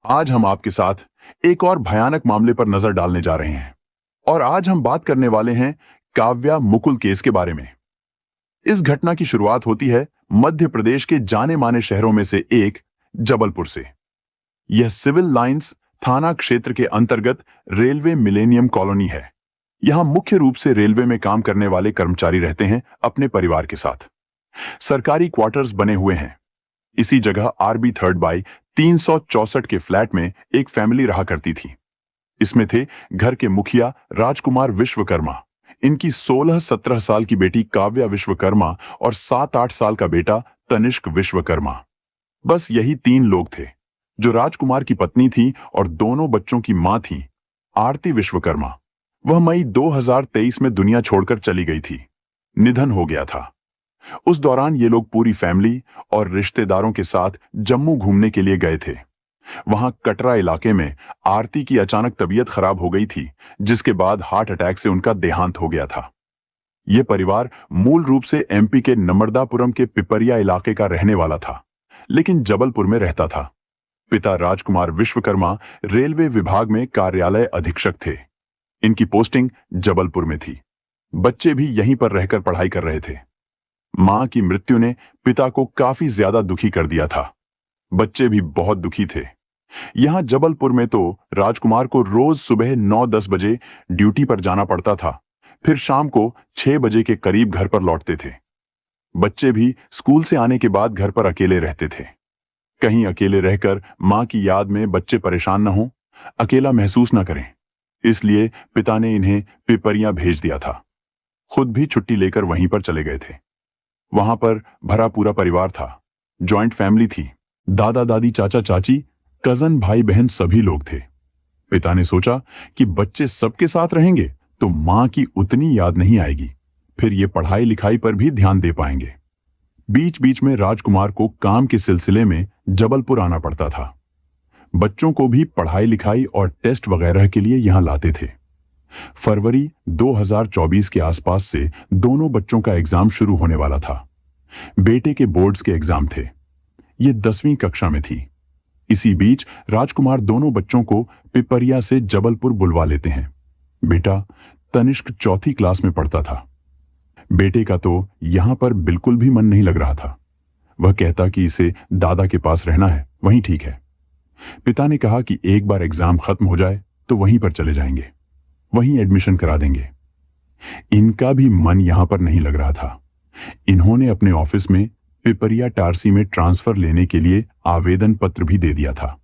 आज हम आपके साथ एक और भयानक मामले पर नजर डालने जा रहे हैं और आज हम बात करने वाले हैं काव्या मुकुल केस के बारे में। इस घटना की शुरुआत होती है मध्य प्रदेश के जाने माने शहरों में से एक जबलपुर से। यह सिविल लाइंस थाना क्षेत्र के अंतर्गत रेलवे मिलेनियम कॉलोनी है। यहां मुख्य रूप से रेलवे में काम करने वाले कर्मचारी रहते हैं अपने परिवार के साथ। सरकारी क्वार्टर्स बने हुए हैं। इसी जगह आरबी 3 बाई 364 के फ्लैट में एक फैमिली रहा करती थी। इसमें थे घर के मुखिया राजकुमार विश्वकर्मा, इनकी 16-17 साल की बेटी काव्या विश्वकर्मा और 7-8 साल का बेटा तनिष्क विश्वकर्मा। बस यही 3 लोग थे। जो राजकुमार की पत्नी थी और दोनों बच्चों की मां थी, आरती विश्वकर्मा, वह मई 2023 में दुनिया छोड़कर चली गई थी। निधन हो गया था। उस दौरान ये लोग पूरी फैमिली और रिश्तेदारों के साथ जम्मू घूमने के लिए गए थे। वहां कटरा इलाके में आरती की अचानक तबीयत खराब हो गई थी, जिसके बाद हार्ट अटैक से उनका देहांत हो गया था। यह परिवार मूल रूप से एमपी के नर्मदापुरम के पिपरिया इलाके का रहने वाला था, लेकिन जबलपुर में रहता था। पिता राजकुमार विश्वकर्मा रेलवे विभाग में कार्यालय अधीक्षक थे। इनकी पोस्टिंग जबलपुर में थी। बच्चे भी यहीं पर रहकर पढ़ाई कर रहे थे। मां की मृत्यु ने पिता को काफी ज्यादा दुखी कर दिया था। बच्चे भी बहुत दुखी थे। यहां जबलपुर में तो राजकुमार को रोज सुबह 9-10 बजे ड्यूटी पर जाना पड़ता था, फिर शाम को 6 बजे के करीब घर पर लौटते थे। बच्चे भी स्कूल से आने के बाद घर पर अकेले रहते थे। कहीं अकेले रहकर मां की याद में बच्चे परेशान न हों, अकेला महसूस न करें, इसलिए पिता ने इन्हें पिपरिया भेज दिया था। खुद भी छुट्टी लेकर वहीं पर चले गए थे। वहां पर भरा पूरा परिवार था। जॉइंट फैमिली थी। दादा दादी, चाचा चाची, कजन, भाई बहन सभी लोग थे। पिता ने सोचा कि बच्चे सबके साथ रहेंगे तो मां की उतनी याद नहीं आएगी, फिर ये पढ़ाई लिखाई पर भी ध्यान दे पाएंगे। बीच बीच में राजकुमार को काम के सिलसिले में जबलपुर आना पड़ता था। बच्चों को भी पढ़ाई लिखाई और टेस्ट वगैरह के लिए यहां लाते थे। फरवरी 2024 के आसपास से दोनों बच्चों का एग्जाम शुरू होने वाला था। बेटे के बोर्ड्स के एग्जाम थे। ये 10वीं कक्षा में थी। इसी बीच राजकुमार दोनों बच्चों को पिपरिया से जबलपुर बुलवा लेते हैं। बेटा तनिष्क 4th क्लास में पढ़ता था। बेटे का तो यहां पर बिल्कुल भी मन नहीं लग रहा था। वह कहता कि इसे दादा के पास रहना है, वहीं ठीक है। पिता ने कहा कि एक बार एग्जाम खत्म हो जाए तो वहीं पर चले जाएंगे, वहीं एडमिशन करा देंगे। इनका भी मन यहां पर नहीं लग रहा था। इन्होंने अपने ऑफिस में पिपरिया टारसी में ट्रांसफर लेने के लिए आवेदन पत्र भी दे दिया था,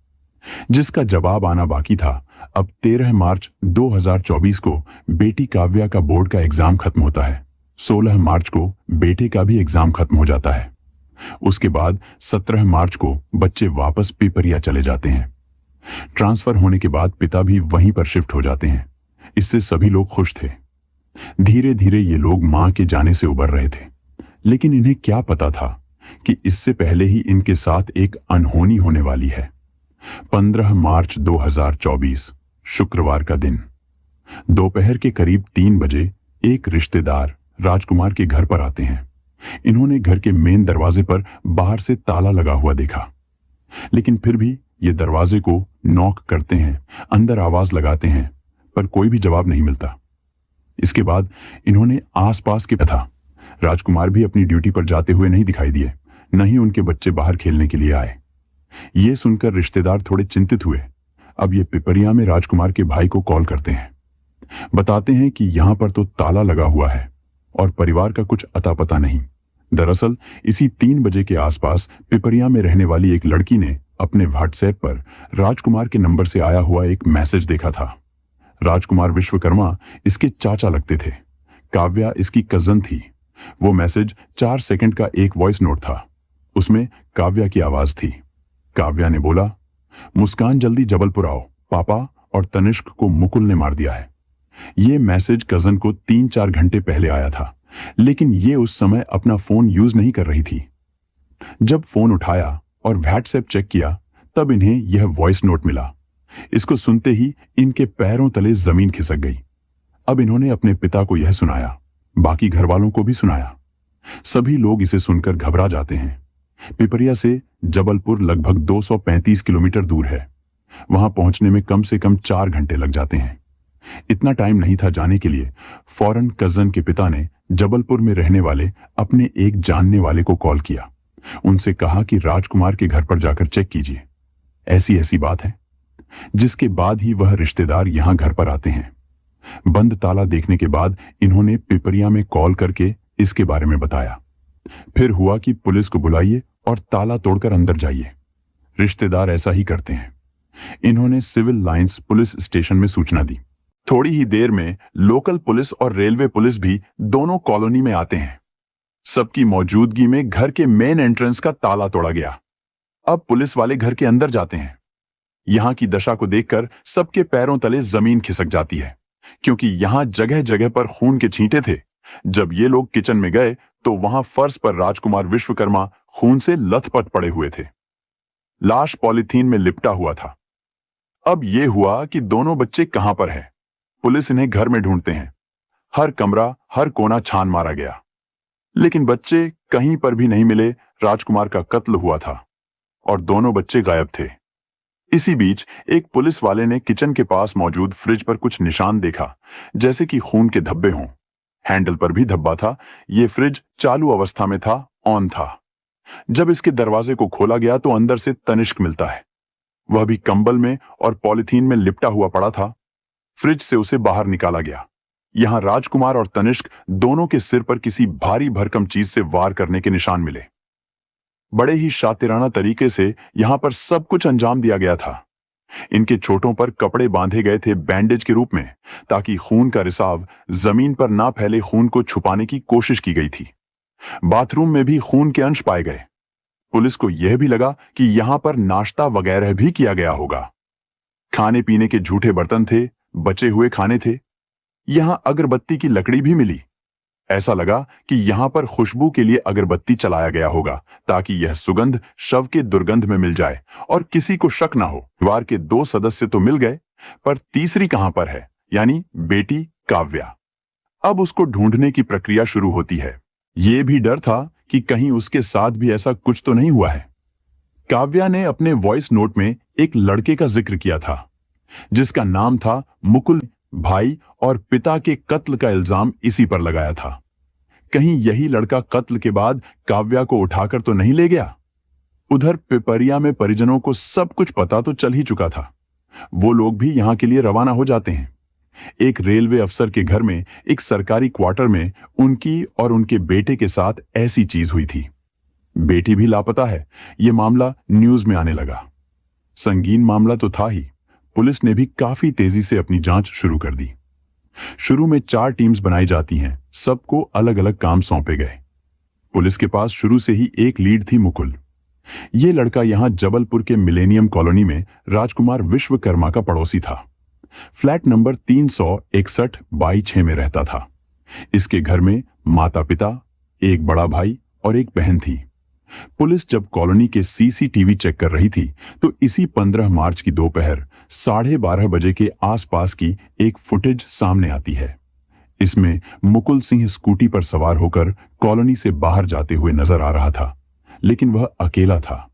जिसका जवाब आना बाकी था। अब 13 मार्च 2024 को बेटी काव्या का बोर्ड का एग्जाम खत्म होता है। 16 मार्च को बेटे का भी एग्जाम खत्म हो जाता है। उसके बाद 17 मार्च को बच्चे वापस पिपरिया चले जाते हैं। ट्रांसफर होने के बाद पिता भी वहीं पर शिफ्ट हो जाते हैं। इससे सभी लोग खुश थे। धीरे धीरे ये लोग मां के जाने से उबर रहे थे, लेकिन इन्हें क्या पता था कि इससे पहले ही इनके साथ एक अनहोनी होने वाली है। 15 मार्च 2024 शुक्रवार का दिन दोपहर के करीब 3 बजे एक रिश्तेदार राजकुमार के घर पर आते हैं। इन्होंने घर के मेन दरवाजे पर बाहर से ताला लगा हुआ देखा, लेकिन फिर भी ये दरवाजे को नॉक करते हैं, अंदर आवाज लगाते हैं, पर कोई भी जवाब नहीं मिलता। इसके बाद इन्होंने आसपास के था। राजकुमार भी अपनी ड्यूटी पर जाते हुए नहीं दिखाई दिए, न ही उनके बच्चे बाहर खेलने के लिए आए। ये सुनकर रिश्तेदार थोड़े चिंतित हुए। अब ये पिपरिया में राजकुमार के भाई को कॉल करते हैं। बताते हैं कि यहां पर तो ताला लगा हुआ है और परिवार का कुछ अता पता नहीं। दरअसल इसी 3 बजे के आसपास पिपरिया में रहने वाली एक लड़की ने अपने व्हाट्सएप पर राजकुमार के नंबर से आया हुआ एक मैसेज देखा था। राजकुमार विश्वकर्मा इसके चाचा लगते थे। काव्या इसकी कजन थी। वो मैसेज 4 सेकंड का एक वॉइस नोट था। उसमें काव्या की आवाज थी। काव्या ने बोला, मुस्कान जल्दी जबलपुर आओ, पापा और तनिष्क को मुकुल ने मार दिया है। ये मैसेज कजन को 3-4 घंटे पहले आया था, लेकिन ये उस समय अपना फोन यूज नहीं कर रही थी। जब फोन उठाया और व्हाट्सएप चेक किया, तब इन्हें यह वॉइस नोट मिला। इसको सुनते ही इनके पैरों तले जमीन खिसक गई। अब इन्होंने अपने पिता को यह सुनाया, बाकी घर वालों को भी सुनाया। सभी लोग इसे सुनकर घबरा जाते हैं। पिपरिया से जबलपुर लगभग 235 किलोमीटर दूर है। वहां पहुंचने में कम से कम 4 घंटे लग जाते हैं। इतना टाइम नहीं था जाने के लिए। फौरन कजन के पिता ने जबलपुर में रहने वाले अपने एक जानने वाले को कॉल किया। उनसे कहा कि राजकुमार के घर पर जाकर चेक कीजिए, ऐसी ऐसी बात है। जिसके बाद ही वह रिश्तेदार यहां घर पर आते हैं। बंद ताला देखने के बाद इन्होंने पिपरिया में कॉल करके इसके बारे में बताया। फिर हुआ कि पुलिस को बुलाइए और ताला तोड़कर अंदर जाइए। रिश्तेदार ऐसा ही करते हैं। इन्होंने सिविल लाइंस पुलिस स्टेशन में सूचना दी। थोड़ी ही देर में लोकल पुलिस और रेलवे पुलिस भी दोनों कॉलोनी में आते हैं। सबकी मौजूदगी में घर के मेन एंट्रेंस का ताला तोड़ा गया। अब पुलिस वाले घर के अंदर जाते हैं। यहां की दशा को देखकर सबके पैरों तले जमीन खिसक जाती है, क्योंकि यहां जगह जगह पर खून के छींटे थे। जब ये लोग किचन में गए तो वहां फर्श पर राजकुमार विश्वकर्मा खून से लथपथ पड़े हुए थे। लाश पॉलीथीन में लिपटा हुआ था। अब यह हुआ कि दोनों बच्चे कहां पर हैं। पुलिस इन्हें घर में ढूंढते हैं। हर कमरा, हर कोना छान मारा गया, लेकिन बच्चे कहीं पर भी नहीं मिले। राजकुमार का कत्ल हुआ था और दोनों बच्चे गायब थे। इसी बीच एक पुलिस वाले ने किचन के पास मौजूद फ्रिज पर कुछ निशान देखा, जैसे कि खून के धब्बे हों। हैंडल पर भी धब्बा था। यह फ्रिज चालू अवस्था में था, ऑन था। जब इसके दरवाजे को खोला गया तो अंदर से तनिष्क मिलता है। वह भी कंबल में और पॉलीथीन में लिपटा हुआ पड़ा था। फ्रिज से उसे बाहर निकाला गया। यहां राजकुमार और तनिष्क दोनों के सिर पर किसी भारी भरकम चीज से वार करने के निशान मिले। बड़े ही शातिराना तरीके से यहां पर सब कुछ अंजाम दिया गया था। इनके चोटों पर कपड़े बांधे गए थे बैंडेज के रूप में, ताकि खून का रिसाव जमीन पर ना फैले। खून को छुपाने की कोशिश की गई थी। बाथरूम में भी खून के अंश पाए गए। पुलिस को यह भी लगा कि यहां पर नाश्ता वगैरह भी किया गया होगा। खाने पीने के झूठे बर्तन थे, बचे हुए खाने थे। यहां अगरबत्ती की लकड़ी भी मिली। ऐसा लगा कि यहां पर खुशबू के लिए अगरबत्ती चलाया गया होगा, ताकि यह सुगंध शव के दुर्गंध में मिल जाए और किसी को शक ना हो। परिवार के 2 सदस्य तो मिल गए, पर तीसरी कहां पर है, यानी बेटी काव्या। अब उसको ढूंढने की प्रक्रिया शुरू होती है। यह भी डर था कि कहीं उसके साथ भी ऐसा कुछ तो नहीं हुआ है। काव्या ने अपने वॉइस नोट में एक लड़के का जिक्र किया था, जिसका नाम था मुकुल। भाई और पिता के कत्ल का इल्जाम इसी पर लगाया था। कहीं यही लड़का कत्ल के बाद काव्या को उठाकर तो नहीं ले गया। उधर पिपरिया में परिजनों को सब कुछ पता तो चल ही चुका था। वो लोग भी यहां के लिए रवाना हो जाते हैं। एक रेलवे अफसर के घर में एक सरकारी क्वार्टर में उनकी और उनके बेटे के साथ ऐसी चीज हुई थी। बेटी भी लापता है। यह मामला न्यूज में आने लगा। संगीन मामला तो था ही। पुलिस ने भी काफी तेजी से अपनी जांच शुरू कर दी। शुरू में 4 टीम्स बनाई जाती हैं। सबको अलग अलग काम सौंपे गए। पुलिस के पास शुरू से ही एक लीड थी, मुकुल। यह लड़का यहां जबलपुर के मिलेनियम कॉलोनी में राजकुमार विश्वकर्मा का पड़ोसी था। फ्लैट नंबर 361/6 में रहता था। इसके घर में माता पिता, एक बड़ा भाई और एक बहन थी। पुलिस जब कॉलोनी के सीसीटीवी चेक कर रही थी तो इसी 15 मार्च की दोपहर 12:30 बजे के आसपास की एक फुटेज सामने आती है। इसमें मुकुल सिंह स्कूटी पर सवार होकर कॉलोनी से बाहर जाते हुए नजर आ रहा था, लेकिन वह अकेला था।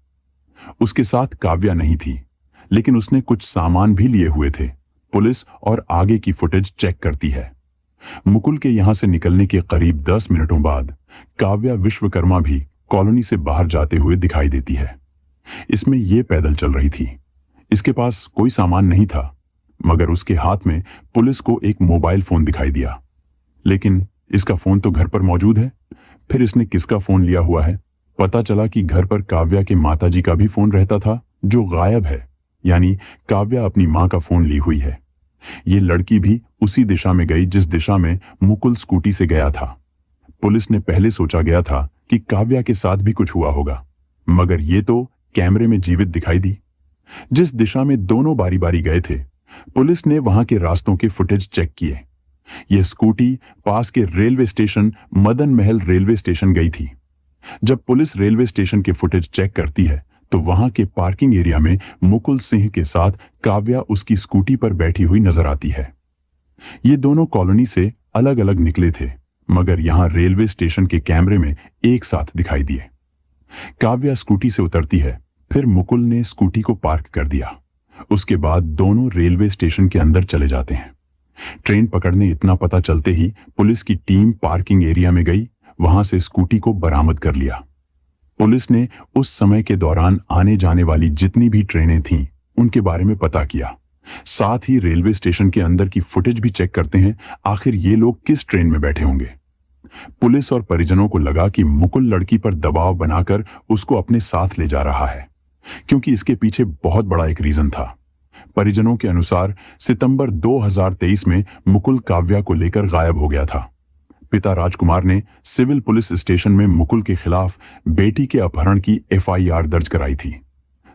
उसके साथ काव्या नहीं थी, लेकिन उसने कुछ सामान भी लिए हुए थे। पुलिस और आगे की फुटेज चेक करती है। मुकुल के यहां से निकलने के करीब 10 मिनटों बाद काव्या विश्वकर्मा भी कॉलोनी से बाहर जाते हुए दिखाई देती है। इसमें यह पैदल चल रही थी। इसके पास कोई सामान नहीं था, मगर उसके हाथ में पुलिस को एक मोबाइल फोन दिखाई दिया। लेकिन इसका फोन तो घर पर मौजूद है। फिर इसने किसका फोन लिया हुआ है? पता चला कि घर पर काव्या के माताजी का भी फोन रहता था, जो गायब है। यानी काव्या अपनी मां का फोन ली हुई है। ये लड़की भी उसी दिशा में गई जिस दिशा में मुकुल स्कूटी से गया था। पुलिस ने पहले सोचा गया था कि काव्या के साथ भी कुछ हुआ होगा, मगर ये तो कैमरे में जीवित दिखाई दी। जिस दिशा में दोनों बारी बारी गए थे, पुलिस ने वहां के रास्तों के फुटेज चेक किए। यह स्कूटी पास के railway station Madan Mahal railway station गई थी। जब पुलिस रेलवे स्टेशन के फुटेज चेक करती है तो वहां के पार्किंग एरिया में मुकुल सिंह के साथ काव्या उसकी स्कूटी पर बैठी हुई नजर आती है। ये दोनों कॉलोनी से अलग अलग निकले थे, मगर यहां रेलवे स्टेशन के कैमरे में एक साथ दिखाई दिए। काव्या स्कूटी से उतरती है, फिर मुकुल ने स्कूटी को पार्क कर दिया। उसके बाद दोनों रेलवे स्टेशन के अंदर चले जाते हैं। ट्रेन पकड़ने इतना पता चलते ही पुलिस की टीम पार्किंग एरिया में गई, वहां से स्कूटी को बरामद कर लिया। पुलिस ने उस समय के दौरान आने जाने वाली जितनी भी ट्रेनें थीं, उनके बारे में पता किया। साथ ही रेलवे स्टेशन के अंदर की फुटेज भी चेक करते हैं, आखिर ये लोग किस ट्रेन में बैठे होंगे। पुलिस और परिजनों को लगा कि मुकुल लड़की पर दबाव बनाकर उसको अपने साथ ले जा रहा है, क्योंकि इसके पीछे बहुत बड़ा एक रीजन था। परिजनों के अनुसार सितंबर 2023 में मुकुल काव्या को लेकर गायब हो गया था। पिता राजकुमार ने सिविल पुलिस स्टेशन में मुकुल के खिलाफ बेटी के अपहरण की एफआईआर दर्ज कराई थी।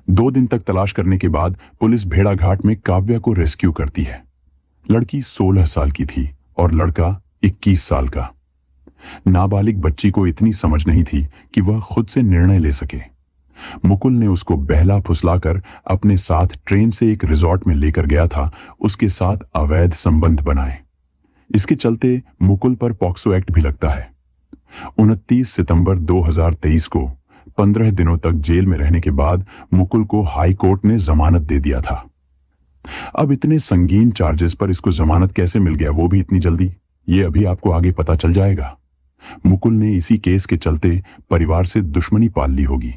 2 दिन तक तलाश करने के बाद पुलिस भेड़ाघाट में काव्या को रेस्क्यू करती है। लड़की 16 साल की थी और लड़का 21 साल का। नाबालिग बच्ची को इतनी समझ नहीं थी कि वह खुद से निर्णय ले सके। मुकुल ने उसको बहला फुसलाकर अपने साथ ट्रेन से एक रिजॉर्ट में लेकर गया था, उसके साथ अवैध संबंध बनाए। इसके चलते मुकुल पर पॉक्सो एक्ट भी लगता है। 29 सितंबर 2023 को 15 दिनों तक जेल में रहने के बाद मुकुल को हाई कोर्ट ने जमानत दे दिया था। अब इतने संगीन चार्जेस पर इसको जमानत कैसे मिल गया, वो भी इतनी जल्दी, ये अभी आपको आगे पता चल जाएगा। मुकुल ने इसी केस के चलते परिवार से दुश्मनी पाल ली होगी।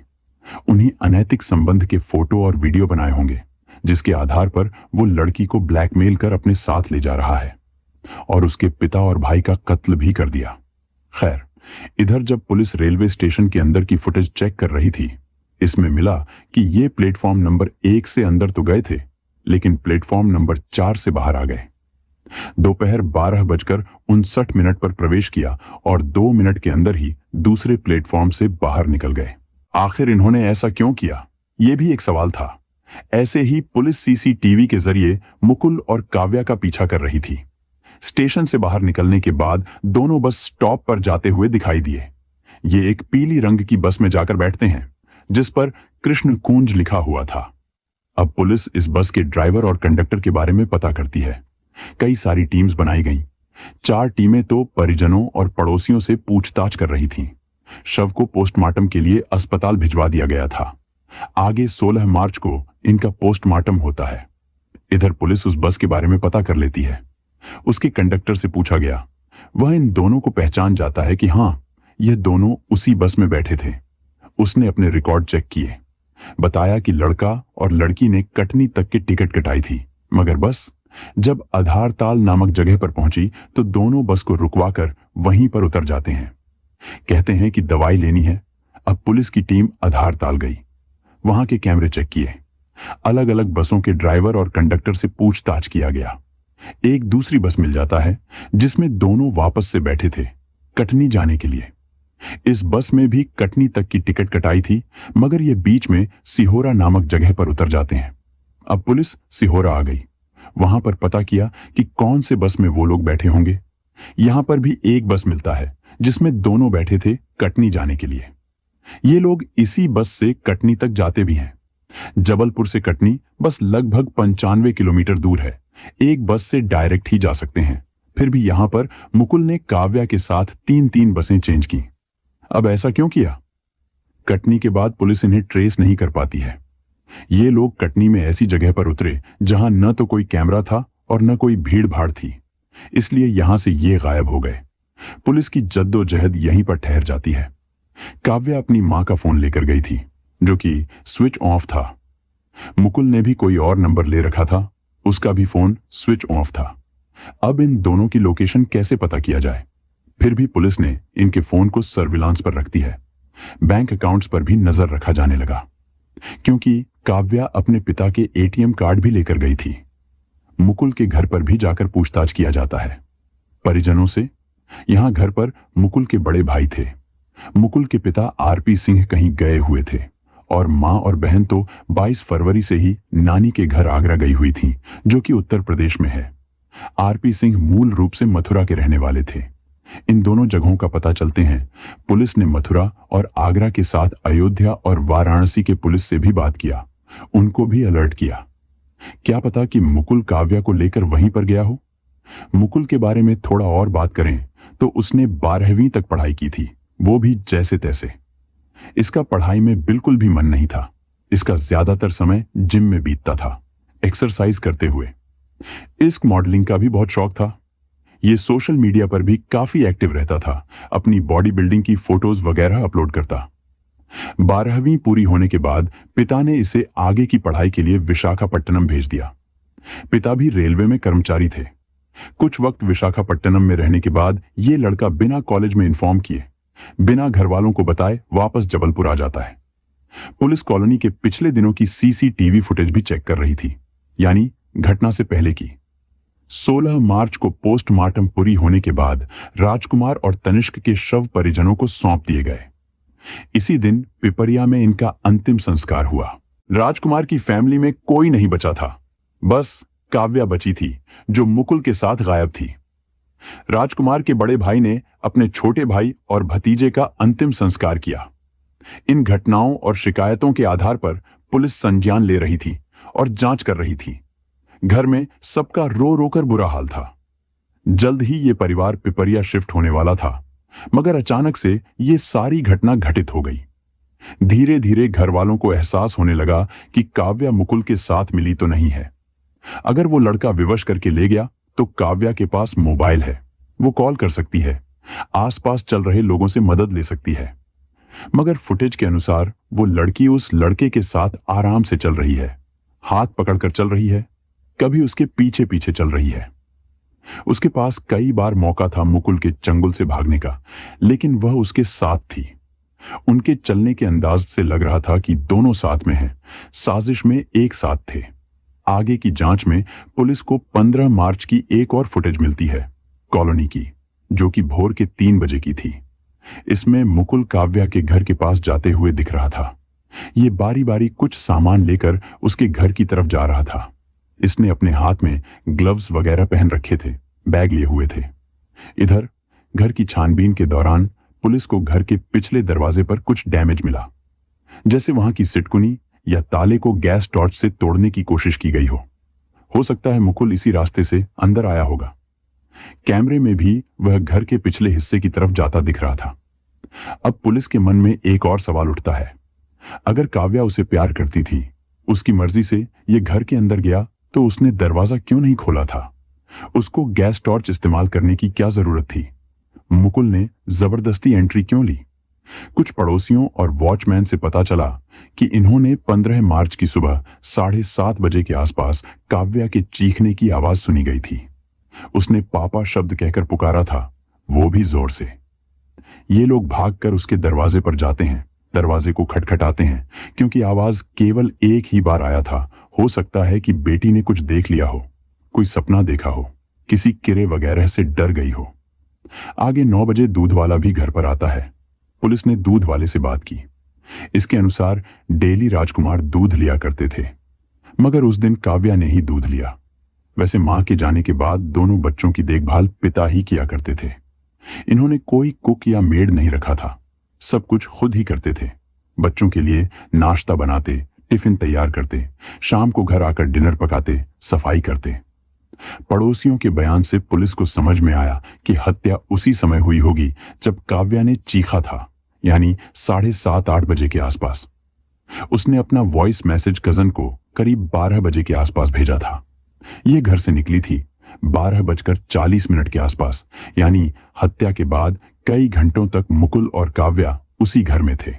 उन्हीं अनैतिक संबंध के फोटो और वीडियो बनाए होंगे, जिसके आधार पर वो लड़की को ब्लैकमेल कर अपने साथ ले जा रहा है, और उसके पिता और भाई का कत्ल भी कर दिया। खैर, इधर जब पुलिस रेलवे स्टेशन के अंदर की फुटेज चेक कर रही थी, इसमें मिला कि ये प्लेटफॉर्म नंबर 1 से अंदर तो गए थे, लेकिन प्लेटफॉर्म नंबर 4 से बाहर आ गए। दोपहर 12:59 पर प्रवेश किया और 2 मिनट के अंदर ही दूसरे प्लेटफॉर्म से बाहर निकल गए। आखिर इन्होंने ऐसा क्यों किया, यह भी एक सवाल था। ऐसे ही पुलिस सीसीटीवी के जरिए मुकुल और काव्या का पीछा कर रही थी। स्टेशन से बाहर निकलने के बाद दोनों बस स्टॉप पर जाते हुए दिखाई दिए। ये एक पीली रंग की बस में जाकर बैठते हैं, जिस पर कृष्ण कुंज लिखा हुआ था। अब पुलिस इस बस के ड्राइवर और कंडक्टर के बारे में पता करती है। कई सारी टीम्स बनाई गईं। 4 टीमें तो परिजनों और पड़ोसियों से पूछताछ कर रही थीं। शव को पोस्टमार्टम के लिए अस्पताल भिजवा दिया गया था। आगे 16 मार्च को इनका पोस्टमार्टम होता है। इधर पुलिस उस बस के बारे में पता कर लेती है। उसके कंडक्टर से पूछा गया, वह इन दोनों को पहचान जाता है कि हां, यह दोनों उसी बस में बैठे थे। उसने अपने रिकॉर्ड चेक किए, बताया कि लड़का और लड़की ने कटनी तक की टिकट कटाई थी, मगर बस जब आधारताल नामक जगह पर पहुंची तो दोनों बस को रुकवाकर वहीं पर उतर जाते हैं। कहते हैं कि दवाई लेनी है। अब पुलिस की टीम आधारताल गई, वहां के कैमरे चेक किए, अलग अलग बसों के ड्राइवर और कंडक्टर से पूछताछ किया गया। एक दूसरी बस मिल जाता है जिसमें दोनों वापस से बैठे थे, कटनी जाने के लिए। इस बस में भी कटनी तक की टिकट कटाई थी, मगर ये बीच में सिहोरा नामक जगह पर उतर जाते हैं। अब पुलिस सिहोरा आ गई, वहां पर पता किया कि कौन से बस में वो लोग बैठे होंगे। यहां पर भी एक बस मिलता है जिसमें दोनों बैठे थे कटनी जाने के लिए। ये लोग इसी बस से कटनी तक जाते भी हैं। जबलपुर से कटनी बस लगभग 95 किलोमीटर दूर है। एक बस से डायरेक्ट ही जा सकते हैं। फिर भी यहां पर मुकुल ने काव्या के साथ 3-3 बसें चेंज की। अब ऐसा क्यों किया? कटनी के बाद पुलिस इन्हें ट्रेस नहीं कर पाती है। ये लोग कटनी में ऐसी जगह पर उतरे जहां न तो कोई कैमरा था और न कोई भीड़ भाड़ थी, इसलिए यहां से ये गायब हो गए। पुलिस की जद्दोजहद यहीं पर ठहर जाती है। काव्या अपनी मां का फोन लेकर गई थी, जो कि स्विच ऑफ था। मुकुल ने भी कोई और नंबर ले रखा था, उसका भी फोन स्विच ऑफ था। अब इन दोनों की लोकेशन कैसे पता किया जाए? फिर भी पुलिस ने इनके फोन को सर्विलांस पर रखती है। बैंक अकाउंट्स पर भी नजर रखा जाने लगा, क्योंकि काव्या अपने पिता के एटीएम कार्ड भी लेकर गई थी। मुकुल के घर पर भी जाकर पूछताछ किया जाता है परिजनों से। यहां घर पर मुकुल के बड़े भाई थे। मुकुल के पिता आरपी सिंह कहीं गए हुए थे और मां और बहन तो 22 फरवरी से ही नानी के घर आगरा गई हुई थी, जो कि उत्तर प्रदेश में है। आरपी सिंह मूल रूप से मथुरा के रहने वाले थे। इन दोनों जगहों का पता चलते हैं पुलिस ने मथुरा और आगरा के साथ अयोध्या और वाराणसी के पुलिस से भी बात किया, उनको भी अलर्ट किया। क्या पता कि मुकुल काव्या को लेकर वहीं पर गया हो। मुकुल के बारे में थोड़ा और बात करें तो उसने 12वीं तक पढ़ाई की थी, वो भी जैसे तैसे। इसका पढ़ाई में बिल्कुल भी मन नहीं था। इसका ज्यादातर समय जिम में बीतता था। एक्सरसाइज करते हुए। इश्क मॉडलिंग का भी बहुत शौक था। ये सोशल मीडिया पर भी काफी एक्टिव रहता था, अपनी बॉडी बिल्डिंग की फोटोज वगैरह अपलोड करता। 12वीं पूरी होने के बाद पिता ने इसे आगे की पढ़ाई के लिए विशाखापट्टनम भेज दिया। पिता भी रेलवे में कर्मचारी थे। कुछ वक्त विशाखापट्टनम में रहने के बाद ये लड़का बिना कॉलेज में इन्फॉर्म किए, बिना घर वालों को बताए वापस जबलपुर आ जाता है। पुलिस कॉलोनी के पिछले दिनों की सीसीटीवी फुटेज भी चेक कर रही थी, यानी घटना से पहले की। 16 मार्च को पोस्टमार्टम पूरी होने के बाद राजकुमार और तनिष्क के शव परिजनों को सौंप दिए गए। इसी दिन पिपरिया में इनका अंतिम संस्कार हुआ। राजकुमार की फैमिली में कोई नहीं बचा था, बस काव्या बची थी जो मुकुल के साथ गायब थी। राजकुमार के बड़े भाई ने अपने छोटे भाई और भतीजे का अंतिम संस्कार किया। इन घटनाओं और शिकायतों के आधार पर पुलिस संज्ञान ले रही थी और जांच कर रही थी। घर में सबका रो रो कर बुरा हाल था। जल्द ही ये परिवार पिपरिया शिफ्ट होने वाला था, मगर अचानक से ये सारी घटना घटित हो गई। धीरे धीरे घर वालों को एहसास होने लगा कि काव्या मुकुल के साथ मिली तो नहीं है। अगर वो लड़का विवश करके ले गया तो काव्या के पास मोबाइल है, वो कॉल कर सकती है, आसपास चल रहे लोगों से मदद ले सकती है। मगर फुटेज के अनुसार वो लड़की उस लड़के के साथ आराम से चल रही है, हाथ पकड़कर चल रही है, कभी उसके पीछे पीछे चल रही है। उसके पास कई बार मौका था मुकुल के चंगुल से भागने का, लेकिन वह उसके साथ थी। उनके चलने के अंदाज से लग रहा था कि दोनों साथ में हैं, साजिश में एक साथ थे। आगे की जांच में पुलिस को 15 मार्च की एक और फुटेज मिलती है, कॉलोनी की, जो कि भोर के 3 बजे की थी। इसमें मुकुल काव्या के घर के पास जाते हुए दिख रहा था। ये बारी बारी कुछ सामान लेकर उसके घर की तरफ जा रहा था। इसने अपने हाथ में ग्लव्स वगैरह पहन रखे थे, बैग लिए हुए थे। इधर घर की छानबीन के दौरान पुलिस को घर के पिछले दरवाजे पर कुछ डैमेज मिला, जैसे वहां की सिटकुनी या ताले को गैस टॉर्च से तोड़ने की कोशिश की गई हो सकता है मुकुल इसी रास्ते से अंदर आया होगा। कैमरे में भी वह घर के पिछले हिस्से की तरफ जाता दिख रहा था। अब पुलिस के मन में एक और सवाल उठता है, अगर काव्या उसे प्यार करती थी, उसकी मर्जी से ये घर के अंदर गया, तो उसने दरवाजा क्यों नहीं खोला था? उसको गैस टॉर्च इस्तेमाल करने की क्या जरूरत थी? मुकुल ने जबरदस्ती एंट्री क्यों ली? कुछ पड़ोसियों और वॉचमैन से पता चला कि इन्होंने 15 मार्च की सुबह 7:30 बजे के आसपास काव्या के चीखने की आवाज सुनी गई थी। उसने पापा शब्द कहकर पुकारा था, वो भी जोर से। ये लोग भागकर उसके दरवाजे पर जाते हैं, दरवाजे को खटखटाते हैं, क्योंकि आवाज केवल एक ही बार आया था। हो सकता है कि बेटी ने कुछ देख लिया हो, कोई सपना देखा हो, किसी किरे वगैरह से डर गई हो। आगे 9 बजे दूध वाला भी घर पर आता है। पुलिस ने दूध वाले से बात की। इसके अनुसार डेली राजकुमार दूध लिया करते थे, मगर उस दिन काव्या ने ही दूध लिया। वैसे मां के जाने के बाद दोनों बच्चों की देखभाल पिता ही किया करते थे। इन्होंने कोई कुक या मेड नहीं रखा था, सब कुछ खुद ही करते थे। बच्चों के लिए नाश्ता बनाते, टिफिन तैयार करते, शाम को घर आकर डिनर पकाते, सफाई करते। पड़ोसियों के बयान से पुलिस को समझ में आया कि हत्या उसी समय हुई होगी जब काव्या ने चीखा था, यानी 7:30-8 बजे के आसपास। उसने अपना वॉइस मैसेज कजन को करीब 12 बजे के आसपास भेजा था। यह घर से निकली थी 12:40 के आसपास, यानी हत्या के बाद कई घंटों तक मुकुल और काव्या उसी घर में थे।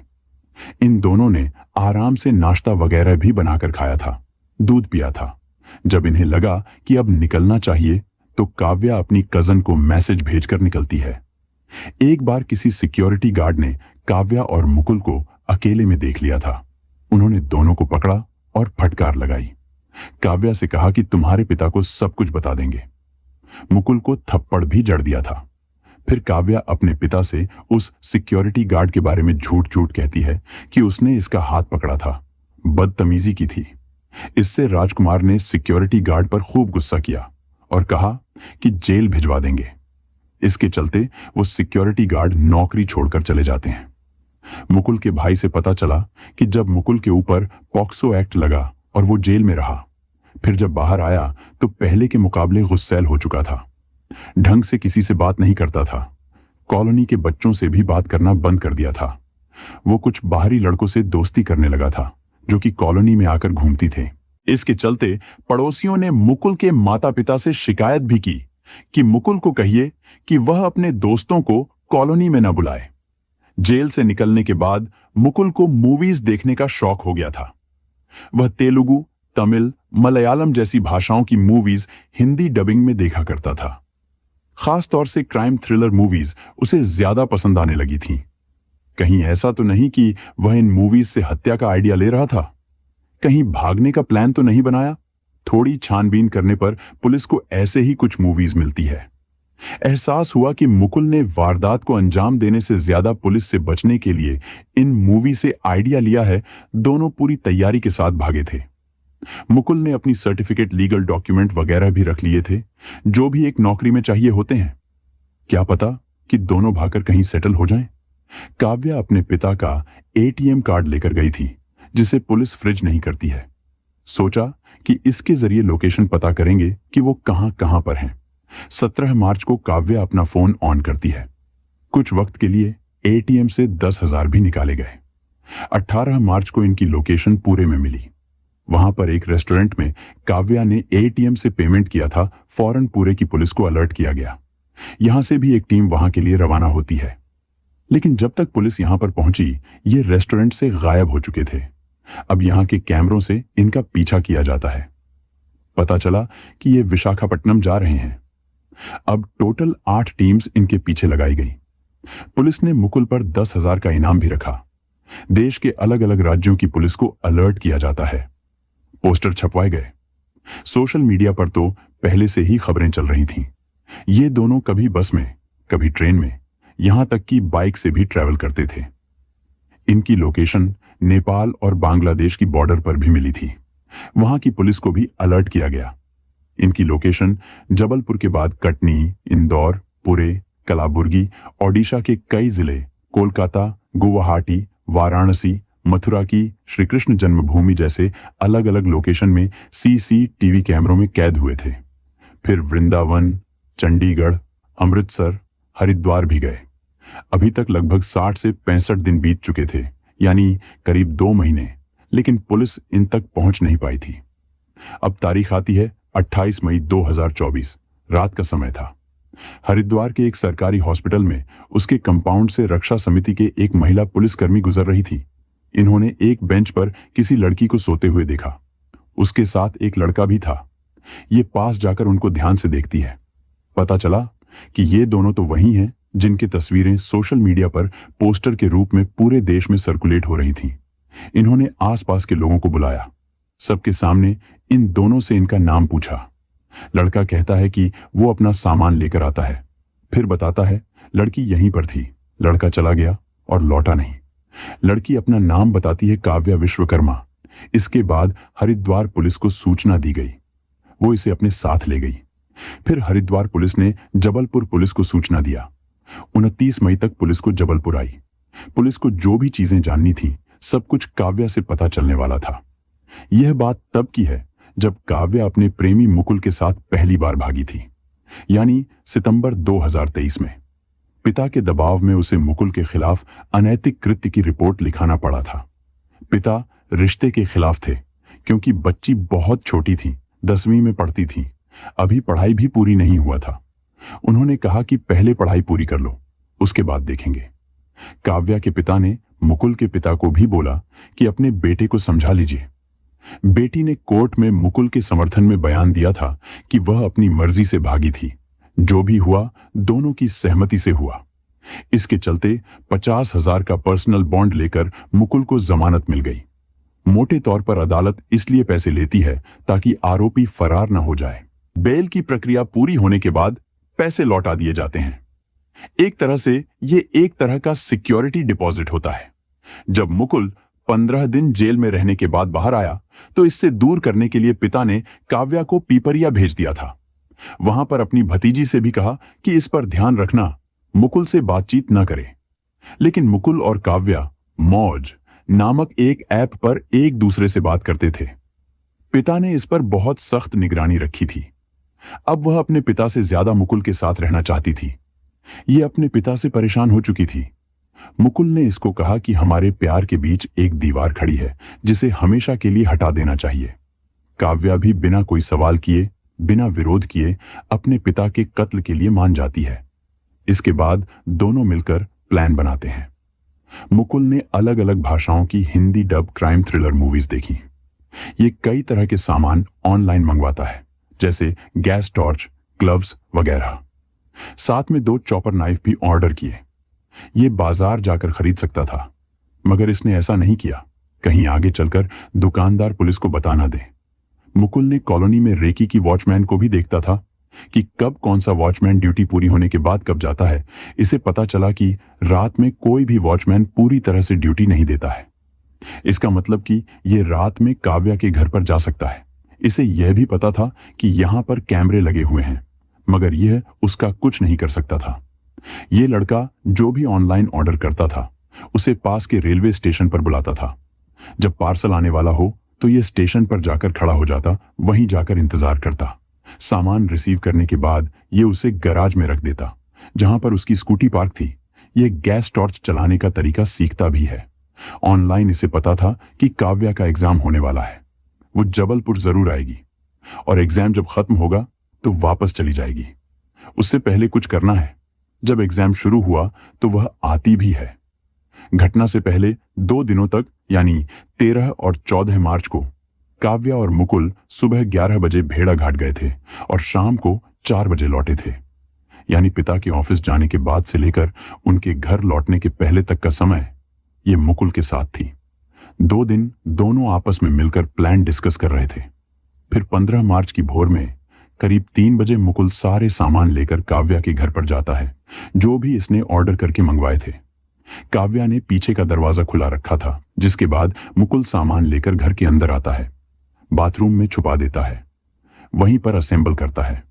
इन दोनों ने आराम से नाश्ता वगैरह भी बनाकर खाया था, दूध पिया था। जब इन्हें लगा कि अब निकलना चाहिए, तो काव्या अपनी कजन को मैसेज भेजकर निकलती है। एक बार किसी सिक्योरिटी गार्ड ने काव्या और मुकुल को अकेले में देख लिया था। उन्होंने दोनों को पकड़ा और फटकार लगाई। काव्या से कहा कि तुम्हारे पिता को सब कुछ बता देंगे। मुकुल को थप्पड़ भी जड़ दिया था। फिर काव्या अपने पिता से उस सिक्योरिटी गार्ड के बारे में झूठ झूठ कहती है कि उसने इसका हाथ पकड़ा था, बदतमीजी की थी। इससे राजकुमार ने सिक्योरिटी गार्ड पर खूब गुस्सा किया और कहा कि जेल भिजवा देंगे। इसके चलते वो सिक्योरिटी गार्ड नौकरी छोड़कर चले जाते हैं। मुकुल के भाई से पता चला कि जब मुकुल के ऊपर पॉक्सो एक्ट लगा और वो जेल में रहा, फिर जब बाहर आया तो पहले के मुकाबले गुस्सैल हो चुका था। ढंग से किसी से बात नहीं करता था। कॉलोनी के बच्चों से भी बात करना बंद कर दिया था। वो कुछ बाहरी लड़कों से दोस्ती करने लगा था, जो कि कॉलोनी में आकर घूमती थे। इसके चलते पड़ोसियों ने मुकुल के माता पिता से शिकायत भी की कि मुकुल को कहिए कि वह अपने दोस्तों को कॉलोनी में न बुलाए। जेल से निकलने के बाद मुकुल को मूवीज देखने का शौक हो गया था। वह तेलुगु, तमिल, मलयालम जैसी भाषाओं की मूवीज हिंदी डबिंग में देखा करता था। खास तौर से क्राइम थ्रिलर मूवीज उसे ज्यादा पसंद आने लगी थीं। कहीं ऐसा तो नहीं कि वह इन मूवीज से हत्या का आइडिया ले रहा था? कहीं भागने का प्लान तो नहीं बनाया? थोड़ी छानबीन करने पर पुलिस को ऐसे ही कुछ मूवीज मिलती है। एहसास हुआ कि मुकुल ने वारदात को अंजाम देने से ज्यादा पुलिस से बचने के लिए इन मूवी से आइडिया लिया है। दोनों पूरी तैयारी के साथ भागे थे। मुकुल ने अपनी सर्टिफिकेट, लीगल डॉक्यूमेंट वगैरह भी रख लिए थे, जो भी एक नौकरी में चाहिए होते हैं। क्या पता कि दोनों भागकर कहीं सेटल हो जाएं। काव्या अपने पिता का एटीएम कार्ड लेकर गई थी, जिसे पुलिस फ्रिज नहीं करती है। सोचा कि इसके जरिए लोकेशन पता करेंगे कि वो कहां कहां पर हैं। 17 मार्च को काव्या अपना फोन ऑन करती है। कुछ वक्त के लिए एटीएम से 10,000 भी निकाले गए। 18 मार्च को इनकी लोकेशन पूरे में मिली। वहां पर एक रेस्टोरेंट में काव्या ने एटीएम से पेमेंट किया था। फौरन पूरे की पुलिस को अलर्ट किया गया। यहां से भी एक टीम वहां के लिए रवाना होती है। लेकिन जब तक पुलिस यहां पर पहुंची, ये रेस्टोरेंट से गायब हो चुके थे। अब यहां के कैमरों से इनका पीछा किया जाता है। पता चला कि ये विशाखापट्टनम जा रहे हैं। अब टोटल 8 टीम्स इनके पीछे लगाई गई। पुलिस ने मुकुल पर 10,000 का इनाम भी रखा। देश के अलग अलग राज्यों की पुलिस को अलर्ट किया जाता है। पोस्टर छपवाए गए। सोशल मीडिया पर तो पहले से ही खबरें चल रही थीं। ये दोनों कभी बस में, कभी ट्रेन में, यहां तक कि बाइक से भी ट्रैवल करते थे। इनकी लोकेशन नेपाल और बांग्लादेश की बॉर्डर पर भी मिली थी। वहां की पुलिस को भी अलर्ट किया गया। इनकी लोकेशन जबलपुर के बाद कटनी, इंदौर, पुणे, कलाबुर्गी, ओडिशा के कई जिले, कोलकाता, गुवाहाटी, वाराणसी, मथुरा की श्री कृष्ण जन्मभूमि जैसे अलग अलग लोकेशन में सीसीटीवी कैमरों में कैद हुए थे। फिर वृंदावन, चंडीगढ़, अमृतसर, हरिद्वार भी गए। अभी तक लगभग 60 से 65 दिन बीत चुके थे, यानी करीब 2 महीने, लेकिन पुलिस इन तक पहुंच नहीं पाई थी। अब तारीख आती है 28 मई 2024। रात का समय था। हरिद्वार के एक सरकारी हॉस्पिटल में उसके कंपाउंड से रक्षा समिति के एक महिला पुलिसकर्मी गुजर रही थी। इन्होंने एक बेंच पर किसी लड़की को सोते हुए देखा। उसके साथ एक लड़का भी था। ये पास जाकर उनको ध्यान से देखती है। पता चला कि ये दोनों तो वही हैं जिनकी तस्वीरें सोशल मीडिया पर पोस्टर के रूप में पूरे देश में सर्कुलेट हो रही थीं। इन्होंने आसपास के लोगों को बुलाया। सबके सामने इन दोनों से इनका नाम पूछा। लड़का कहता है कि वो अपना सामान लेकर आता है। फिर बताता है लड़की यहीं पर थी। लड़का चला गया और लौटा नहीं। लड़की अपना नाम बताती है, काव्या विश्वकर्मा। इसके बाद हरिद्वार पुलिस को सूचना दी गई। वो इसे अपने साथ ले गई। फिर हरिद्वार पुलिस ने जबलपुर पुलिस को सूचना दिया। 29 मई तक पुलिस को जबलपुर आई। पुलिस को जो भी चीजें जाननी थी, सब कुछ काव्या से पता चलने वाला था। यह बात तब की है जब काव्या अपने प्रेमी मुकुल के साथ पहली बार भागी थी, यानी सितंबर 2023 में। पिता के दबाव में उसे मुकुल के खिलाफ अनैतिक कृत्य की रिपोर्ट लिखाना पड़ा था। पिता रिश्ते के खिलाफ थे क्योंकि बच्ची बहुत छोटी थी, 10वीं में पढ़ती थी। अभी पढ़ाई भी पूरी नहीं हुआ था। उन्होंने कहा कि पहले पढ़ाई पूरी कर लो, उसके बाद देखेंगे। काव्या के पिता ने मुकुल के पिता को भी बोला कि अपने बेटे को समझा लीजिए। बेटी ने कोर्ट में मुकुल के समर्थन में बयान दिया था कि वह अपनी मर्जी से भागी थी। जो भी हुआ दोनों की सहमति से हुआ। इसके चलते 50,000 का पर्सनल बॉन्ड लेकर मुकुल को जमानत मिल गई। मोटे तौर पर अदालत इसलिए पैसे लेती है ताकि आरोपी फरार न हो जाए। बेल की प्रक्रिया पूरी होने के बाद पैसे लौटा दिए जाते हैं। एक तरह से ये एक तरह का सिक्योरिटी डिपॉजिट होता है। जब मुकुल 15 दिन जेल में रहने के बाद बाहर आया तो इससे दूर करने के लिए पिता ने काव्या को पीपरिया भेज दिया था। वहां पर अपनी भतीजी से भी कहा कि इस पर ध्यान रखना, मुकुल से बातचीत न करे। लेकिन मुकुल और काव्या मौज नामक एक ऐप पर एक दूसरे से बात करते थे। पिता ने इस पर बहुत सख्त निगरानी रखी थी। अब वह अपने पिता से ज्यादा मुकुल के साथ रहना चाहती थी। ये अपने पिता से परेशान हो चुकी थी। मुकुल ने इसको कहा कि हमारे प्यार के बीच एक दीवार खड़ी है जिसे हमेशा के लिए हटा देना चाहिए। काव्या भी बिना कोई सवाल किए, बिना विरोध किए अपने पिता के कत्ल के लिए मान जाती है। इसके बाद दोनों मिलकर प्लान बनाते हैं। मुकुल ने अलग अलग भाषाओं की Hindi dub crime thriller movies देखी। ये कई तरह के सामान ऑनलाइन मंगवाता है, जैसे गैस टॉर्च, ग्लव्स वगैरह। साथ में 2 चॉपर नाइफ भी ऑर्डर किए। ये बाजार जाकर खरीद सकता था, मगर इसने ऐसा नहीं किया, कहीं आगे चलकर दुकानदार पुलिस को बता ना दे। मुकुल ने कॉलोनी में रेकी की वॉचमैन को भी देखता था कि कब कौन सा वॉचमैन ड्यूटी पूरी होने के बाद कब जाता है। इसे पता चला कि रात में कोई भी वॉचमैन पूरी तरह से ड्यूटी नहीं देता है। इसका मतलब कि यह रात में काव्या के घर पर जा सकता है। इसे यह भी पता था कि यहां पर कैमरे लगे हुए हैं, मगर यह उसका कुछ नहीं कर सकता था। यह लड़का जो भी ऑनलाइन ऑर्डर करता था, उसे पास के रेलवे स्टेशन पर बुलाता था। जब पार्सल आने वाला हो तो यह स्टेशन पर जाकर खड़ा हो जाता, वहीं जाकर इंतजार करता। सामान रिसीव करने के बाद यह उसे गैराज में रख देता, जहां पर उसकी स्कूटी पार्क थी। यह गैस टॉर्च चलाने का तरीका सीखता भी है। ऑनलाइन इसे पता था कि काव्या का एग्जाम होने वाला है। वो जबलपुर जरूर आएगी और एग्जाम जब खत्म होगा तो वापस चली जाएगी। उससे पहले कुछ करना है। जब एग्जाम शुरू हुआ तो वह आती भी है। घटना से पहले 2 दिनों तक, यानी 13 और 14 मार्च को, काव्या और मुकुल सुबह 11 बजे भेड़ा घाट गए थे और शाम को 4 बजे लौटे थे। यानी पिता के ऑफिस जाने के बाद से लेकर उनके घर लौटने के पहले तक का समय ये मुकुल के साथ थी। 2 दिन दोनों आपस में मिलकर प्लान डिस्कस कर रहे थे। फिर 15 मार्च की भोर में करीब 3 बजे मुकुल सारे सामान लेकर काव्या के घर पर जाता है, जो भी इसने ऑर्डर करके मंगवाए थे। काव्या ने पीछे का दरवाजा खुला रखा था, जिसके बाद मुकुल सामान लेकर घर के अंदर आता है, बाथरूम में छुपा देता है, वहीं पर असेंबल करता है।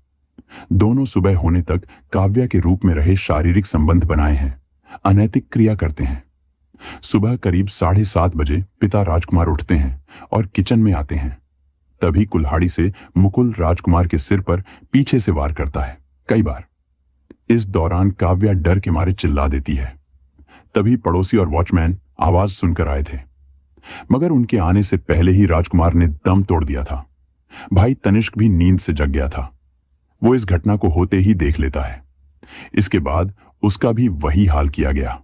दोनों सुबह होने तक काव्या के रूप में रहे शारीरिक संबंध बनाए हैं, अनैतिक क्रिया करते हैं। सुबह करीब 7:30 बजे पिता राजकुमार उठते हैं और किचन में आते हैं। तभी कुल्हाड़ी से मुकुल राजकुमार के सिर पर पीछे से वार करता है, कई बार। इस दौरान काव्या डर के मारे चिल्ला देती है। तभी पड़ोसी और वॉचमैन आवाज सुनकर आए थे, मगर उनके आने से पहले ही राजकुमार ने दम तोड़ दिया था। भाई तनिष्क भी नींद से जग गया था। वो इस घटना को होते ही देख लेता है। इसके बाद उसका भी वही हाल किया गया।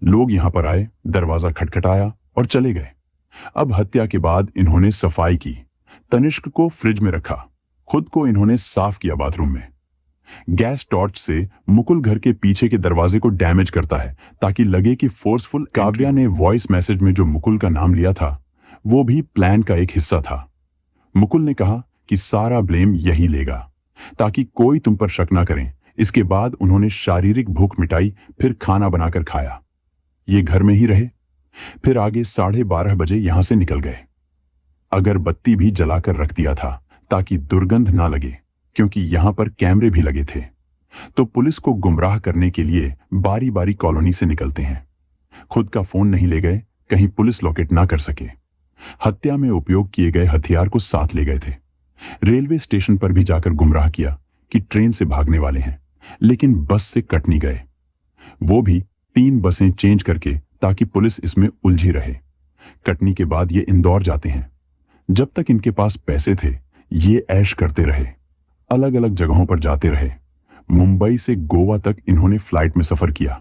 लोग यहां पर आए, दरवाजा खटखटाया और चले गए। अब हत्या के बाद इन्होंने सफाई की, तनिष्क को फ्रिज में रखा, खुद को इन्होंने साफ किया बाथरूम में। गैस टॉर्च से मुकुल घर के पीछे के दरवाजे को डैमेज करता है ताकि लगे कि फोर्सफुल। काव्या ने वॉइस मैसेज में जो मुकुल का नाम लिया था, वो भी प्लान का एक हिस्सा था। मुकुल ने कहा कि सारा ब्लेम यही लेगा ताकि कोई तुम पर शक ना करें। इसके बाद उन्होंने शारीरिक भूख मिटाई, फिर खाना बनाकर खाया। ये घर में ही रहे। फिर आगे 12:30 बजे यहां से निकल गए। अगरबत्ती भी जलाकर रख दिया था ताकि दुर्गंध ना लगे, क्योंकि यहां पर कैमरे भी लगे थे। तो पुलिस को गुमराह करने के लिए बारी बारी कॉलोनी से निकलते हैं। खुद का फोन नहीं ले गए, कहीं पुलिस लोकेट ना कर सके। हत्या में उपयोग किए गए हथियार को साथ ले गए थे। रेलवे स्टेशन पर भी जाकर गुमराह किया कि ट्रेन से भागने वाले हैं, लेकिन बस से कट नहीं गए। वो भी 3 बसें चेंज करके, ताकि पुलिस इसमें उलझी रहे। कटनी के बाद ये इंदौर जाते हैं। जब तक इनके पास पैसे थे, ये ऐश करते रहे, अलग अलग जगहों पर जाते रहे। मुंबई से गोवा तक इन्होंने फ्लाइट में सफर किया।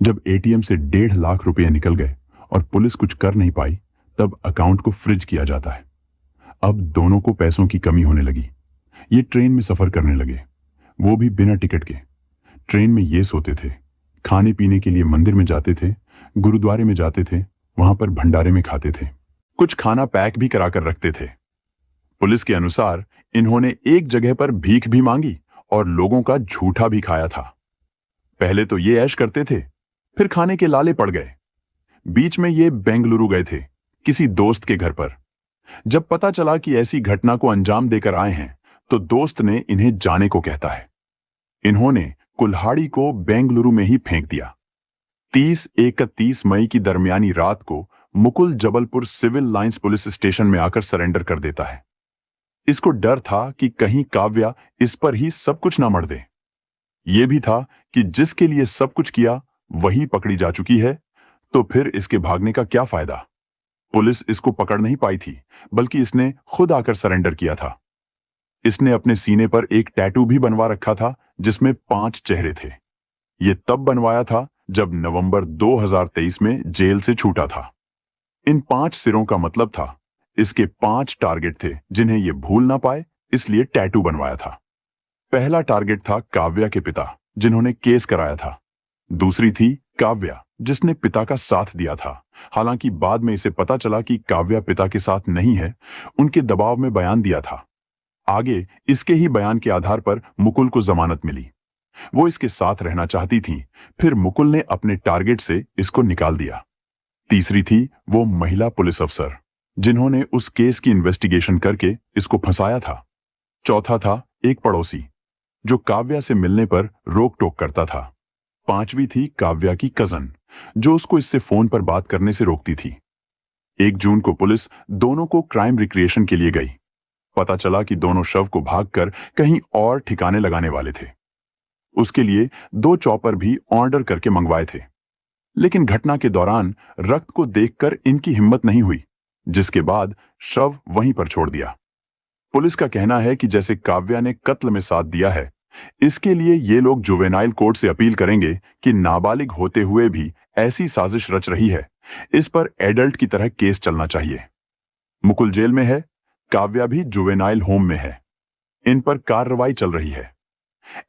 जब एटीएम से 1.5 लाख रुपए निकल गए और पुलिस कुछ कर नहीं पाई, तब अकाउंट को फ्रीज किया जाता है। अब दोनों को पैसों की कमी होने लगी। ये ट्रेन में सफर करने लगे, वो भी बिना टिकट के। ट्रेन में ये सोते थे, खाने पीने के लिए मंदिर में जाते थे, गुरुद्वारे में जाते थे, वहां पर भंडारे में खाते थे। कुछ खाना पैक भी कराकर रखते थे। पुलिस के अनुसार इन्होंने एक जगह पर भीख भी मांगी और लोगों का झूठा भी खाया था। पहले तो ये ऐश करते थे, फिर खाने के लाले पड़ गए। बीच में ये बेंगलुरु गए थे किसी दोस्त के घर पर। जब पता चला कि ऐसी घटना को अंजाम देकर आए हैं, तो दोस्त ने इन्हें जाने को कहता है। इन्होंने कुल्हाड़ी को बेंगलुरु में ही फेंक दिया। 30-31 मई की दरमियानी रात को Mukul Jabalpur civil lines police station में आकर सरेंडर कर देता है। इसको डर था कि कहीं काव्या इस पर ही सब कुछ ना मर दे। यह भी था कि जिसके लिए सब कुछ किया वही पकड़ी जा चुकी है, तो फिर इसके भागने का क्या फायदा। पुलिस इसको पकड़ नहीं पाई थी, बल्कि इसने खुद आकर सरेंडर किया था। इसने अपने सीने पर एक टैटू भी बनवा रखा था जिसमें 5 चेहरे थे। ये तब बनवाया था जब नवंबर 2023 में जेल से छूटा था। इन 5 सिरों का मतलब था इसके 5 टारगेट थे जिन्हें ये भूल ना पाए, इसलिए टैटू बनवाया था। पहला टारगेट था काव्या के पिता, जिन्होंने केस कराया था। दूसरी थी काव्या, जिसने पिता का साथ दिया था। हालांकि बाद में इसे पता चला कि काव्या पिता के साथ नहीं है, उनके दबाव में बयान दिया था। आगे इसके ही बयान के आधार पर मुकुल को जमानत मिली। वो इसके साथ रहना चाहती थी, फिर मुकुल ने अपने टारगेट से इसको निकाल दिया। तीसरी थी वो महिला पुलिस अफसर, जिन्होंने उस केस की इन्वेस्टिगेशन करके इसको फंसाया था। चौथा था एक पड़ोसी, जो काव्या से मिलने पर रोक टोक करता था। पांचवी थी काव्या की कजन, जो उसको इससे फोन पर बात करने से रोकती थी। 1 जून को पुलिस दोनों को क्राइम रिक्रिएशन के लिए गई। पता चला कि दोनों शव को भागकर कहीं और ठिकाने लगाने वाले थे। उसके लिए 2 चॉपर भी ऑर्डर करके मंगवाए थे। लेकिन घटना के दौरान रक्त को देखकर इनकी हिम्मत नहीं हुई, जिसके बाद शव वहीं पर छोड़ दिया। पुलिस का कहना है कि जैसे काव्या ने कत्ल में साथ दिया है, इसके लिए ये लोग जुवेनाइल कोर्ट से अपील करेंगे कि नाबालिग होते हुए भी ऐसी साजिश रच रही है, इस पर एडल्ट की तरह केस चलना चाहिए। मुकुल जेल में है, काव्या भी जुवेनाइल होम में है। इन पर कार्रवाई चल रही है।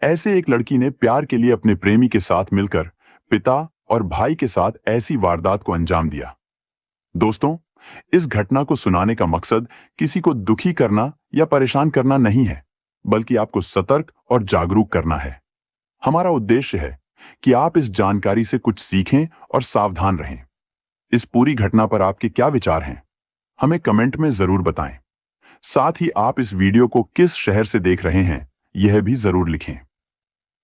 ऐसे एक लड़की ने प्यार के लिए अपने प्रेमी के साथ मिलकर पिता और भाई के साथ ऐसी वारदात को अंजाम दिया। दोस्तों, इस घटना को सुनाने का मकसद किसी को दुखी करना या परेशान करना नहीं है, बल्कि आपको सतर्क और जागरूक करना है। हमारा उद्देश्य है कि आप इस जानकारी से कुछ सीखें और सावधान रहें। इस पूरी घटना पर आपके क्या विचार हैं? हमें कमेंट में जरूर बताएं। साथ ही आप इस वीडियो को किस शहर से देख रहे हैं, यह भी जरूर लिखें।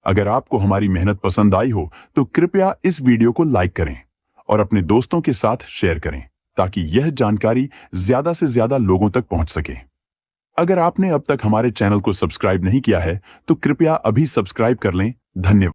अगर आपको हमारी मेहनत पसंद आई हो तो कृपया इस वीडियो को लाइक करें और अपने दोस्तों के साथ शेयर करें, ताकि यह जानकारी ज्यादा से ज्यादा लोगों तक पहुंच सके। अगर आपने अब तक हमारे चैनल को सब्सक्राइब नहीं किया है तो कृपया अभी सब्सक्राइब कर लें। धन्यवाद।